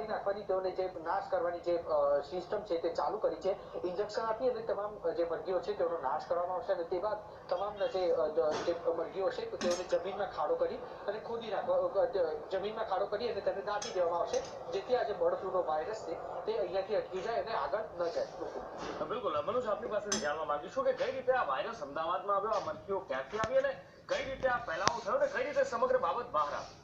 મારી નાખવાની તેઓને જે નાશ કરવાની જે સિસ્ટમ છે તે ચાલુ કરી છે। ઇન્જેક્શન આપી અને તમામ જે મરઘીઓ છે તેઓનો નાશ કરવામાં આવશે અને તે બાદ તમામ જે મરઘીઓ છે તેઓને જમીનમાં ખાડો કરી અને ખોદી નાખવા જમીનમાં ખાડો કરી અને તેને દાબી દેવામાં આવશે, જેથી આ જે બર્ડ ફ્લૂનો વાયરસ છે તે અહીંયાથી અટકી જાય અને આગળ ન જાય। બિલકુલ મનોજ, આપની પાસેથી જાણવા માંગીશું કે કઈ રીતે આ વાયરસ અમદાવાદમાં આવ્યો, આ મરઘીઓ ક્યાંથી આવી અને કઈ રીતે આ ફેલાવો થયો ને કઈ રીતે સમગ્ર બાબત બહાર આવી?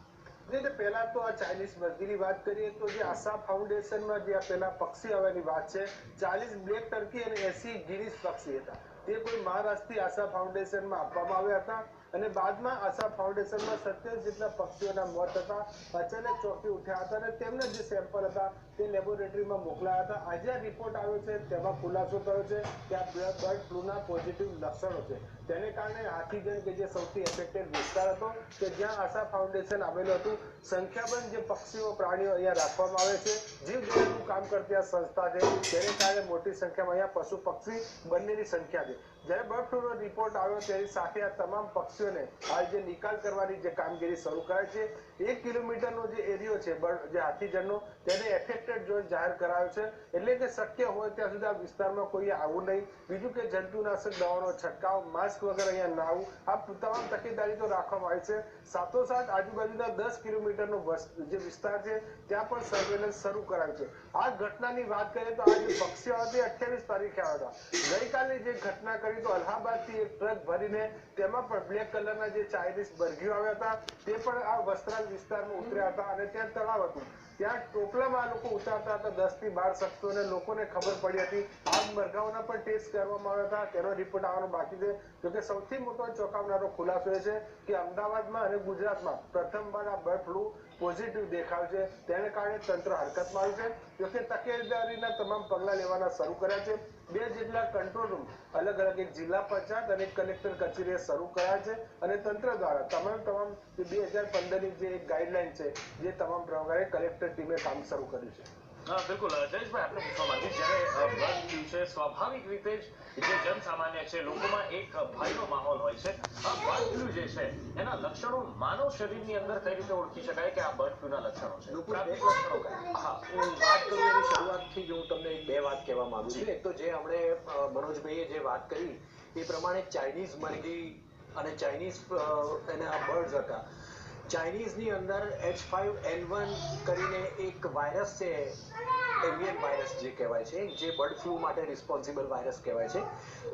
પહેલા તો આ ચાઇનીઝ મરઘીની વાત કરીએ તો જે આશા ફાઉન્ડેશનમાં જે પહેલા પક્ષી આવવાની વાત છે, 40 બ્લેક ટર્કી અને 80 ગિરીશ પક્ષી હતા, તે કોઈ મહારાષ્ટ્રથી આશા ફાઉન્ડેશનમાં આપવામાં આવ્યા હતા અને બાદમાં આશા ફાઉન્ડેશનમાં 27 જેટલા પક્ષીઓના મોત હતા, અચાનક ચોંકી ઉઠ્યા હતા અને તેમના જે સેમ્પલ હતા તે લેબોરેટરીમાં મોકલાયા હતા। આજે આ રિપોર્ટ આવ્યો છે તેમાં ખુલાસો થયો છે કે આ બર્ડ ફ્લૂના પોઝિટિવ લક્ષણો છે, તેને કારણે હાથીજણ કે જે સૌથી એફેક્ટેડ વિસ્તાર હતો કે જ્યાં આશા ફાઉન્ડેશન આવેલું હતું, સંખ્યાબંધ જે પક્ષીઓ પ્રાણીઓ અહીંયા રાખવામાં આવે છે, જીવજંતુનું કામ કરતી આ સંસ્થા છે, તેને કારણે મોટી સંખ્યામાં અહીંયા પશુ પક્ષી બંનેની સંખ્યા છે। જ્યારે બર્ડ ફ્લૂનો રિપોર્ટ આવ્યો તેની સાથે આ તમામ પક્ષીઓને હાલ જે નિકાલ કરવાની જે કામગીરી શરૂ કરાય છે। 1 કિલોમીટરનો જે એરિયો છે જે હાથીજણનો તેને એફેક્ટેડ ઝોન જાહેર કરાયો છે, એટલે કે શક્ય હોય ત્યાં સુધી આ વિસ્તારમાં કોઈ આવવું નહીં। બીજું કે જંતુનાશક દવાનો છંટકાવ, માસ્ક વગર અહીંયા ના આવવું, આ તમામ તકેદારી તો રાખવામાં આવી છે। સાથોસાથ આજુબાજુના 10 કિલોમીટરનો જે વિસ્તાર છે ત્યાં પણ સર્વેલન્સ શરૂ કરાયું છે। આ ઘટનાની વાત કરીએ તો આ જે પક્ષીઓ હતી 28 તારીખે આવ્યા હતા। ગઈકાલે જે ઘટના કરી તો અલ્હાબાદથી એક ટ્રક ભરીને તેમાં પણ બ્લેક કલરના જે ચાઇનીઝ મરઘીઓ આવ્યા હતા તે પણ આ વસ્ત્રાલ વિસ્તારમાં ઉતર્યા હતા અને ત્યાં તળાવ હતું, ત્યાં ટોપલામાં આ લોકો ઉતારતા હતા 10 થી 12 શખ્સોને। લોકોને ખબર પડી હતી, આ મરઘાઓના પણ ટેસ્ટ કરવામાં આવ્યા હતા, તેનો રિપોર્ટ આવવાનો બાકી છે। જોકે સૌથી મોટો ચોંકાવનારો ખુલાસો એ છે કે અમદાવાદમાં અને ગુજરાતમાં પ્રથમવાર આ બર્ડ ફ્લૂ પોઝિટિવ દેખાવ છે, તેને કારણે તંત્ર હરકતમાં આવ્યું છે। જોકે તકેદારીના તમામ પગલાં લેવાના શરૂ કર્યા છે। 2 જેટલા કંટ્રોલ રૂમ અલગ અલગ એક જિલ્લા પંચાયત અને એક કલેક્ટર કચેરીએ શરૂ કર્યા છે અને તંત્ર દ્વારા તમામ જે 2015ની જે ગાઈડલાઈન છે જે તમામ પ્રકારે કલેક્ટર ટીમે કામ શરૂ કર્યું છે। બિલકુલ જયેશભાઈ, આપણે પૂછવા માંગીએ, જ્યારે બર્ડ ફ્લૂ છે સ્વાભાવિક રીતે જ જે જનસામાન્ય છે લોકોમાં એક ભયનો માહોલ હોય છે। આ બર્ડ ફ્લૂ જે છે એના લક્ષણો માનવ શરીરની અંદર કઈ રીતે ઓળખી શકાય કે આ બર્ડ ફ્લૂના લક્ષણો છે? હું વાત કરું એની શરૂઆતથી જ હું તમને 2 વાત કહેવા માંગુ છું। એક તો જે હમણે મનોજભાઈએ જે વાત કરી એ પ્રમાણે ચાઇનીઝ મરઘી અને ચાઇનીઝ એના બર્ડ્સ હતા। ચાઇનીઝની અંદર H5N1 કરીને એક વાયરસ છે, એવિયન વાયરસ જે કહેવાય છે, જે બર્ડ ફ્લૂ માટે રિસ્પોન્સિબલ વાયરસ કહેવાય છે,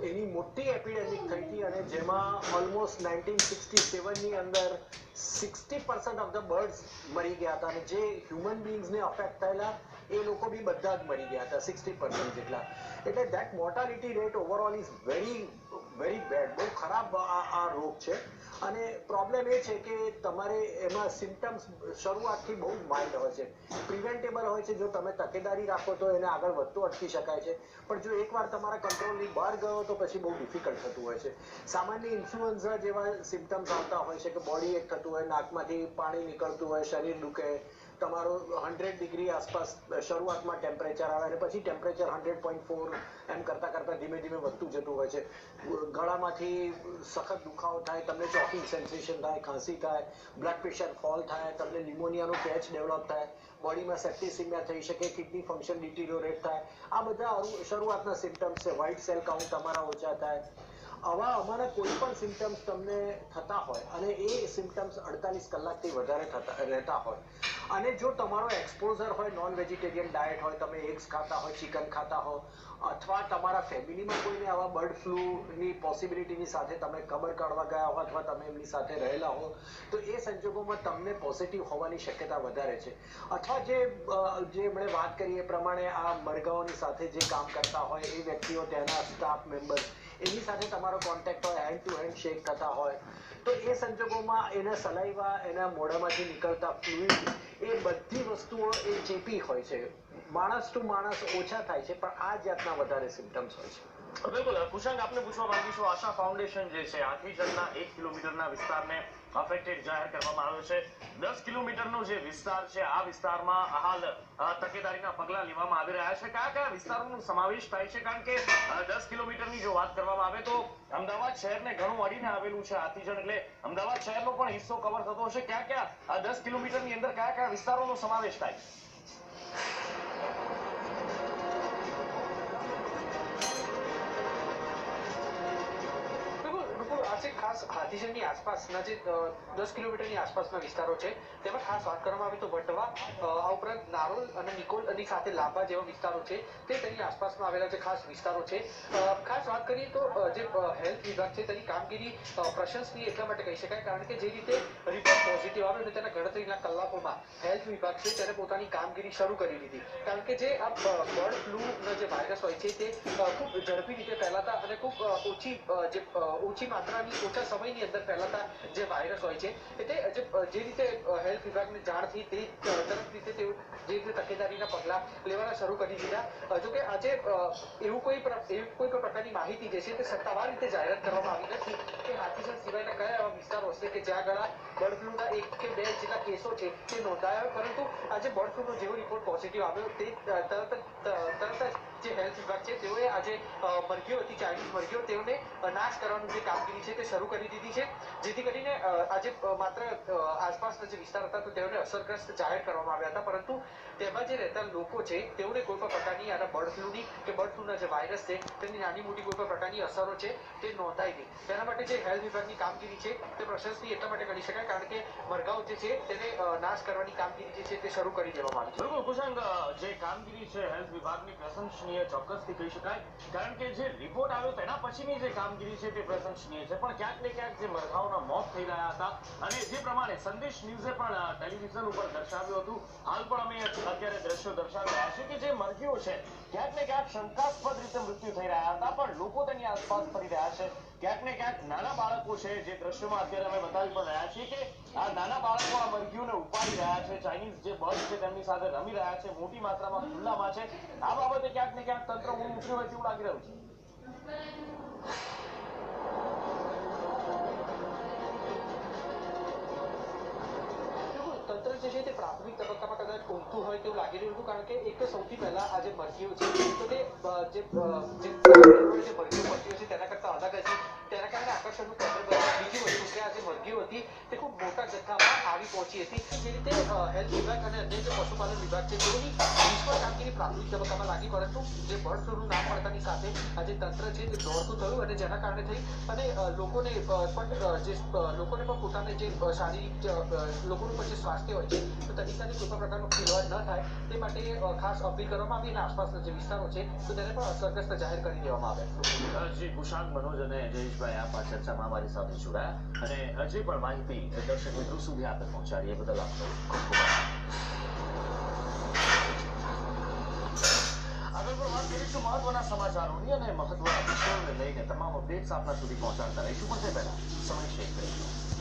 એની મોટી એપિડેમિક થઈ હતી અને જેમાં ઓલમોસ્ટ 1967ની અંદર 60% ઓફ ધ બર્ડ્સ મરી ગયા હતા અને જે હ્યુમન બીંગ્સને અફેક્ટ થયેલા એ લોકો બી બધા જ મરી ગયા હતા, 60% જેટલા। એટલે that mortality rate overall is very bad, બહુ ખરાબ આ રોગ છે। અને પ્રોબ્લેમ એ છે કે તમારે એમાં સિમ્ટમ્સ શરૂઆતથી બહુ માઇલ્ડ હોય છે, પ્રિવેન્ટેબલ હોય છે, જો તમે તકેદારી રાખો તો એને આગળ વધતો અટકી શકાય છે, પણ જો એકવાર તમારા કંટ્રોલની બહાર ગયો તો પછી બહુ ડિફિકલ્ટ થતું હોય છે। સામાન્ય ઇન્ફ્લુએન્ઝા જેવા સિમ્ટમ્સ આવતા હોય છે કે બોડી એક થતું હોય, નાકમાંથી પાણી નીકળતું હોય, શરીર દુખે, તમારો 100 ડિગ્રી આસપાસ શરૂઆતમાં ટેમ્પરેચર આવે અને પછી ટેમ્પરેચર 100.4 એમ કરતાં કરતાં ધીમે ધીમે વધતું જતું હોય છે। ગળામાંથી સખત દુખાવો થાય, તમને ચોકિંગ સેન્સેશન થાય, ખાંસી થાય, બ્લડ પ્રેશર ફોલ થાય, તમને ન્યુમોનિયાનો પેચ ડેવલપ થાય, બોડીમાં સેપ્ટિસિમિયા થઈ શકે, કિડની ફંક્શન ડિટીરિયોરેટ થાય, આ બધા શરૂઆતના સિમ્ટમ્સ છે। વ્હાઇટ સેલ કાઉન્ટ તમારા ઓછા થાય, આવા અમારા કોઈ પણ સિમ્ટમ્સ તમને થતા હોય અને એ સિમ્ટમ્સ 48 કલાકથી વધારે રહેતા હોય અને જો તમારો એક્સપોઝર હોય, નોન વેજીટેરિયન ડાયટ હોય, તમે એગ્સ ખાતા હોય, ચિકન ખાતા હો અથવા તમારા ફેમિલીમાં કોઈને આવા બર્ડ ફ્લૂની પોસિબિલિટીની સાથે તમે ખબર કાઢવા ગયા હો અથવા તમે એમની સાથે રહેલા હો તો એ સંજોગોમાં તમને પોઝિટિવ હોવાની શક્યતા વધારે છે। અથવા જે એમણે વાત કરી એ પ્રમાણે આ મરઘાઓની સાથે જે કામ કરતા હોય એ વ્યક્તિઓ, તેના સ્ટાફ મેમ્બર્સ, એની સાથે તમારો કોન્ટેક્ટ હોય, હેન્ડ ટુ હેન્ડ શેક થતા હોય તો એ સંજોગોમાં એના સલાઈવા, એના મોઢામાંથી નીકળતા ફ્લુઇડ, એ બધી વસ્તુઓ એ ચેપી હોય છે। માણસ ટુ માણસ ઓછા થાય છે પણ આ જાતના વધારે સિમ્ટમ્સ હોય છે। બિલકુલ કુશાંક, આપને પૂછવા માંગીશું, આશા ફાઉન્ડેશન જે છે હાથીજણના 1 કિલોમીટરના વિસ્તારને અફેક્ટેડ જાહેર કરવામાં આવ્યો છે। 10 કિલોમીટરનો જે વિસ્તાર છે આ વિસ્તારમાં હાલ તકેદારીના પગલાં લેવામાં આવી રહ્યા છે। કયા કયા વિસ્તારોનો સમાવેશ થાય છે? કારણ કે 10 કિલોમીટરની જો વાત કરવામાં આવે તો અમદાવાદ શહેરને ઘણું અડીને આવેલું છે હાથીજણ, એટલે અમદાવાદ શહેરનો પણ હિસ્સો કવર થતો હશે। કયા 10 કિલોમીટરની અંદર કયા કયા વિસ્તારોનો સમાવેશ થાય? ખાસ હાથીજણની આસપાસના જે 10 કિલોમીટરની આસપાસના વિસ્તારો છે તેમાં ખાસ વાત કરવામાં આવે તો વટવા આ ઉપરાંત નારોલ અને નિકોલની સાથે લાંબા જેવા વિસ્તારો છે તે તેની આસપાસમાં આવેલા જે ખાસ વિસ્તારો છે. ખાસ વાત કરીએ તો જે હેલ્થ વિભાગ છે તેની કામગીરી પ્રશંસનીય એટલા માટે કહી શકાય કારણ કે જે રીતે રિપોર્ટ પોઝિટિવ આવ્યો અને તેના ગણતરીના કલાકોમાં હેલ્થ વિભાગ છે તેને પોતાની કામગીરી શરૂ કરી દીધી કારણ કે જે આ બર્ડ ફ્લૂનો જે વાયરસ હોય છે તે ખૂબ ઝડપી રીતે ફેલાતા અને ખૂબ ઓછી માત્રાની ઓછા સમયની અંદર ફેલાતા જે વાયરસ હોય છે એટલે જે રીતે હેલ્થ વિભાગને જાણ થઈ તે તરત રીતે તેઓ જે રીતે તકેદારીના પગલાં લેવાના શરૂ કરી દીધા. જોકે આજે એવું કોઈ પણ પ્રકારની માહિતી જે છે તે સત્તાવાર રીતે જાહેરાત કરવામાં આવી નથી કે હાથીજણ સિવાયના કયા એવા વિસ્તારો હશે કે જ્યાં આગળ બર્ડ ફ્લૂના 1 કે 2 જેટલા કેસો છે તે નોંધાયા, પરંતુ આજે બર્ડ ફ્લૂનો જેવો રિપોર્ટ પોઝિટિવ આવ્યો તે તરત જ જે હેલ્થ વિભાગ છે તેઓએ આજે મરઘીઓ હતી, ચાઇનીઝ મરઘીઓ, તેઓને નાશ કરવાની જે કામગીરી છે તે શરૂ કરી દીધી છે, જેથી કરીને આજે માત્ર આસપાસના જે વિસ્તાર હતા તો તેઓને અસરગ્રસ્ત જાહેર કરવામાં આવ્યા હતા, પરંતુ તેમાં જે રહેતા લોકો છે તેઓને કોઈ પણ પ્રકારની આના બર્ડ ફ્લૂની કે બર્ડ ફ્લૂના જે વાયરસ છે તેની નાની મોટી કોઈ પણ પ્રકારની અસરો છે તે નોંધાઈ નહીં. તેના માટે જે હેલ્થ વિભાગની કામગીરી છે તે પ્રશંસનીય એટલા માટે ગણી શકાય કારણ કે મરઘાઓ જે છે તેને નાશ કરવાની કામગીરી જે છે તે શરૂ કરી દેવામાં આવી છે. બિલકુલ કુશાંગ, જે કામગીરી છે હેલ્થ વિભાગની પ્રશંસનીય ચોક્કસથી કહી શકાય કારણ કે જે રિપોર્ટ આવ્યો તેના પછીની જે કામગીરી છે તે પ્રશંસનીય છે, પણ ક્યાંક ને ક્યાંક જે મરઘાઓના મોત થઈ રહ્યા હતા અને જે પ્રમાણે સંદેશ ન્યૂઝે પણ ટેલિવિઝન ઉપર દર્શાવ્યું હતું, હાલ પણ અમે અત્યારે દ્રશ્યો દર્શાવી રહ્યા છે કે જે મરઘીઓ છે ક્યાંક ને ક્યાંક શંકાસ્પદ રીતે મૃત્યુ થઈ રહ્યા હતા, પણ લોકો તેની આસપાસ ફરી રહ્યા છે. ક્યાંક ને ક્યાંક નાના બાળકો છે, જે દ્રશ્યોમાં અત્યારે અમે બતાવી પણ રહ્યા છીએ કે આ નાના બાળકો આ મરઘીઓને ઉપાડી રહ્યા છે, ચાઇનીઝ જે બર્ડ છે તેમની સાથે રમી રહ્યા છે, મોટી માત્રામાં ખુલ્લામાં છે. આ બાબતે ક્યાંક ને ક્યાંક તંત્ર ઊંઘ ઉતર્યું હોય તેવું લાગી રહ્યું છે. તંત્ર જે છે તે પ્રાથમિક તબક્કામાં કદાચ ઊંઘતું હોય તેવું લાગી રહ્યું હતું કારણ કે એક તો સૌથી પહેલા આ જે મરઘીઓ છે તો તે જે મરઘીઓ પડતી છે તેના કરતા અલગ હતી, તેના કારણે આકર્ષણનું કેન્દ્ર બન્યું. બીજી વસ્તુ કે આ જે મરઘીઓ હતી તે ખૂબ મોટા જથ્થામાં આવી પહોંચી હતી, જે રીતે હેલ્થ વિભાગ અને અન્ય જે પશુપાલન વિભાગ છે તેઓની નિષ્ફળ કામગીરી પ્રાથમિક તબક્કામાં લાગી, પરંતુ જે બર્ડ ફ્લૂનું નામ પડતાની સાથે આ જે તંત્ર છે તે દોડતું થયું અને જેના કારણે થઈ અને લોકોને પણ પોતાને જે શારીરિક લોકોનું પણ જે સ્વાસ્થ્ય હોય છે તો તેની સાથે કોઈ પણ પ્રકારનો ખીલવાડ ન થાય તે માટે ખાસ અપીલ કરવામાં આવી અને આસપાસના જે વિસ્તારો છે તો તેને પણ અસરગ્રસ્ત જાહેર કરી દેવામાં આવ્યા. જી કુશાંગ, મનોજ અને જયેશભાઈ આપ આ ચર્ચામાં અમારી સાથે જોડાયા અને જે પણ માહિતી દર્શક મિત્રો સુધી આપણે પહોંચાડી એ બદલ આપનો ખૂબ ખૂબ આભાર. આગળ પણ વાત કરીશું મહત્વના સમાચારોની અને મહત્વના વિષયોને લઈને તમામ અપડેટ્સ આપના સુધી પહોંચાડતા રહીશું, પણ તે પહેલા સમય શેર કરીશું.